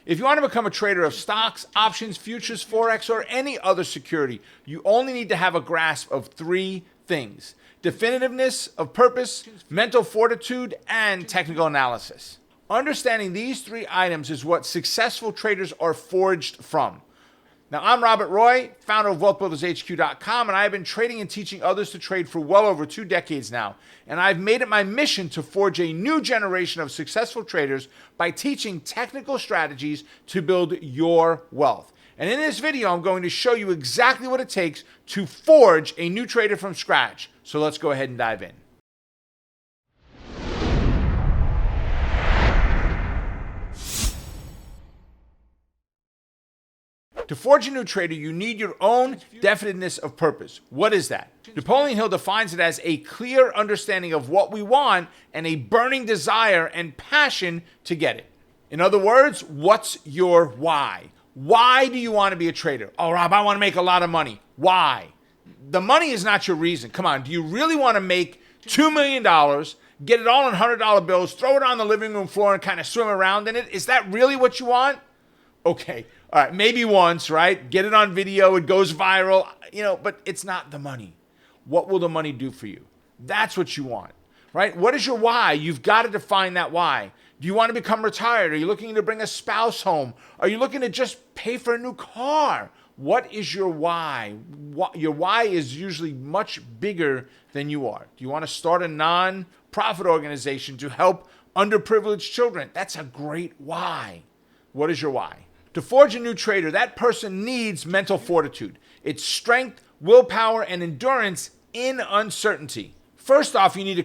If you want to become a trader of stocks, options, futures, forex, or any other security, you only need to have a grasp of three things: definitiveness of purpose, mental fortitude, and technical analysis. Understanding these three items is what successful traders are forged from. Now, I'm Robert Roy, founder of WealthBuildersHQ.com, and I have been trading and teaching others to trade for well over 2 decades now. And I've made it my mission to forge a new generation of successful traders by teaching technical strategies to build your wealth. And in this video, I'm going to show you exactly what it takes to forge a new trader from scratch. So let's go ahead and dive in. To forge a new trader, you need your own definiteness of purpose. What is that? Napoleon Hill defines it as a clear understanding of what we want and a burning desire and passion to get it. In other words, what's your why? Why do you want to be a trader? Oh, Rob, I want to make a lot of money. Why? The money is not your reason. Come on, do you really want to make $2 million, get it all in $100 bills, throw it on the living room floor and kind of swim around in it? Is that really what you want? Okay, all right, maybe once, right? Get it on video, it goes viral, but it's not the money. What will the money do for you? That's what you want, right? What is your why? You've got to define that why. Do you want to become retired? Are you looking to bring a spouse home? Are you looking to just pay for a new car? What is your why? Your why is usually much bigger than you are. Do you want to start a non-profit organization to help underprivileged children? That's a great why. What is your why? To forge a new trader, that person needs mental fortitude. It's strength, willpower, and endurance in uncertainty. First off, you need a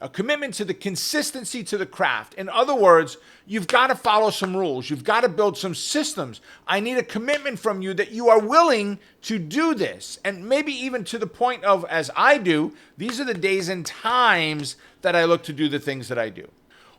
commitment to the consistency to the craft. In other words, you've got to follow some rules. You've got to build some systems. I need a commitment from you that you are willing to do this. And maybe even to the point of, as I do, these are the days and times that I look to do the things that I do.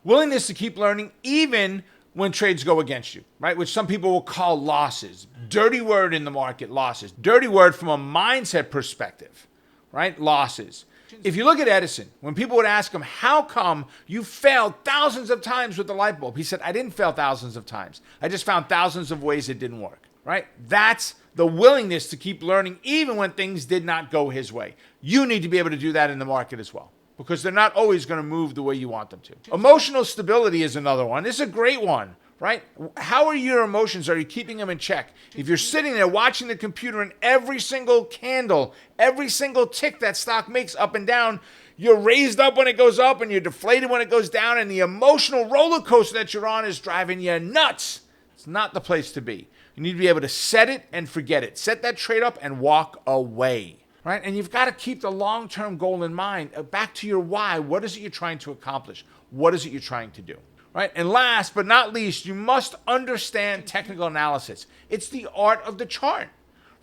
Willingness to keep learning even when trades go against you, right? Which some people will call losses. Dirty word in the market, losses. Dirty word from a mindset perspective, right? Losses. If you look at Edison, when people would ask him, how come you failed thousands of times with the light bulb? He said, I didn't fail thousands of times. I just found thousands of ways it didn't work, right? That's the willingness to keep learning even when things did not go his way. You need to be able to do that in the market as well, because they're not always going to move the way you want them to. Emotional stability is another one. This is a great one, right? How are your emotions? Are you keeping them in check? If you're sitting there watching the computer and every single candle, every single tick that stock makes up and down, you're raised up when it goes up and you're deflated when it goes down, and the emotional roller coaster that you're on is driving you nuts, it's not the place to be. You need to be able to set it and forget it. Set that trade up and walk away. Right? And you've got to keep the long-term goal in mind. Back to your why. What is it you're trying to accomplish? What is it you're trying to do? Right? And last but not least, you must understand technical analysis. It's the art of the chart.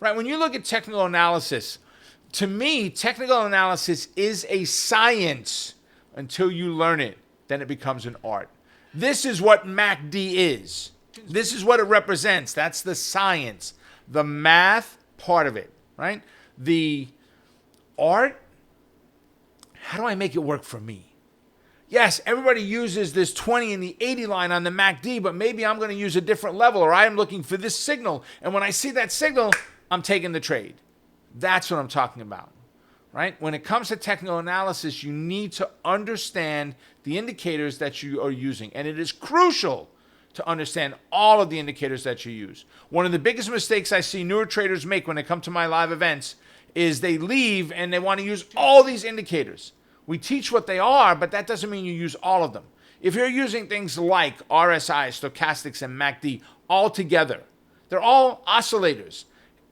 Right? When you look at technical analysis, to me, technical analysis is a science until you learn it. Then it becomes an art. This is what MACD is. This is what it represents. That's the science, the math part of it, right? The art, how do I make it work for me? Yes, everybody uses this 20 and the 80 line on the MACD, but maybe I'm going to use a different level, or I am looking for this signal. And when I see that signal, I'm taking the trade. That's what I'm talking about, right? When it comes to technical analysis, you need to understand the indicators that you are using. And it is crucial to understand all of the indicators that you use. One of the biggest mistakes I see newer traders make when they come to my live events is they leave and they want to use all these indicators. We teach what they are, but that doesn't mean you use all of them. If you're using things like RSI, stochastics, and MACD all together, they're all oscillators.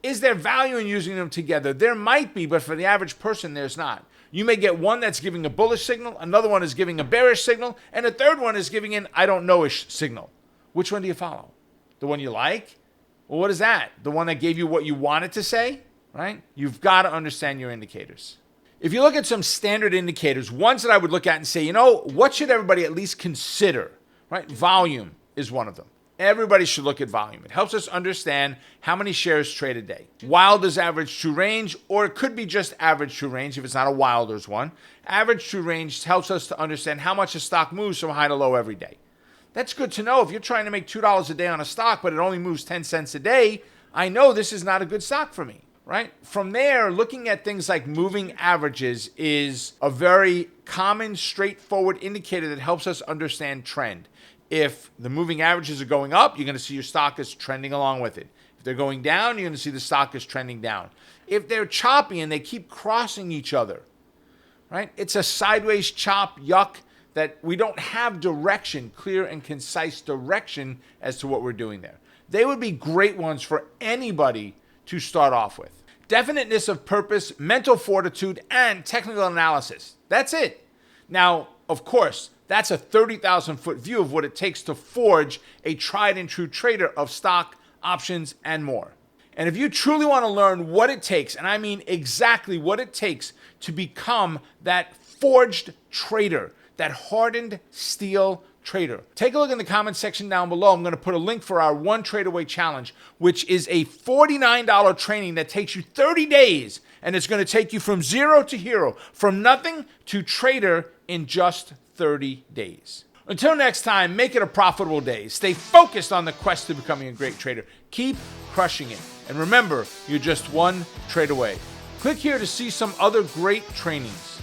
Is there value in using them together? There might be, but for the average person, there's not. You may get one that's giving a bullish signal, another one is giving a bearish signal, and a third one is giving an I don't know-ish signal. Which one do you follow? The one you like? Well, what is that? The one that gave you what you wanted to say? Right? You've got to understand your indicators. If you look at some standard indicators, ones that I would look at and say, what should everybody at least consider? Right? Volume is one of them. Everybody should look at volume. It helps us understand how many shares trade a day. Wild is average true range, or it could be just average true range if it's not a Wilder's one. Average true range helps us to understand how much a stock moves from high to low every day. That's good to know. If you're trying to make $2 a day on a stock, but it only moves 10 cents a day, I know this is not a good stock for me, right? From there, looking at things like moving averages is a very common, straightforward indicator that helps us understand trend. If the moving averages are going up, you're going to see your stock is trending along with it. If they're going down, you're going to see the stock is trending down. If they're choppy and they keep crossing each other, right? It's a sideways chop, yuck, that we don't have direction, clear and concise direction as to what we're doing there. They would be great ones for anybody to start off with. Definiteness of purpose, mental fortitude, and technical analysis. That's it. Now, of course, that's a 30,000-foot view of what it takes to forge a tried and true trader of stock, options, and more. And if you truly want to learn what it takes, and I mean exactly what it takes to become that forged trader, that hardened steel trader, take a look in the comment section down below. I'm going to put a link for our One Trade Away Challenge, which is a $49 training that takes you 30 days, and it's going to take you from zero to hero, from nothing to trader in just 30 days. Until next time, make it a profitable day. Stay focused on the quest to becoming a great trader. Keep crushing it. And remember, you're just one trade away. Click here to see some other great trainings.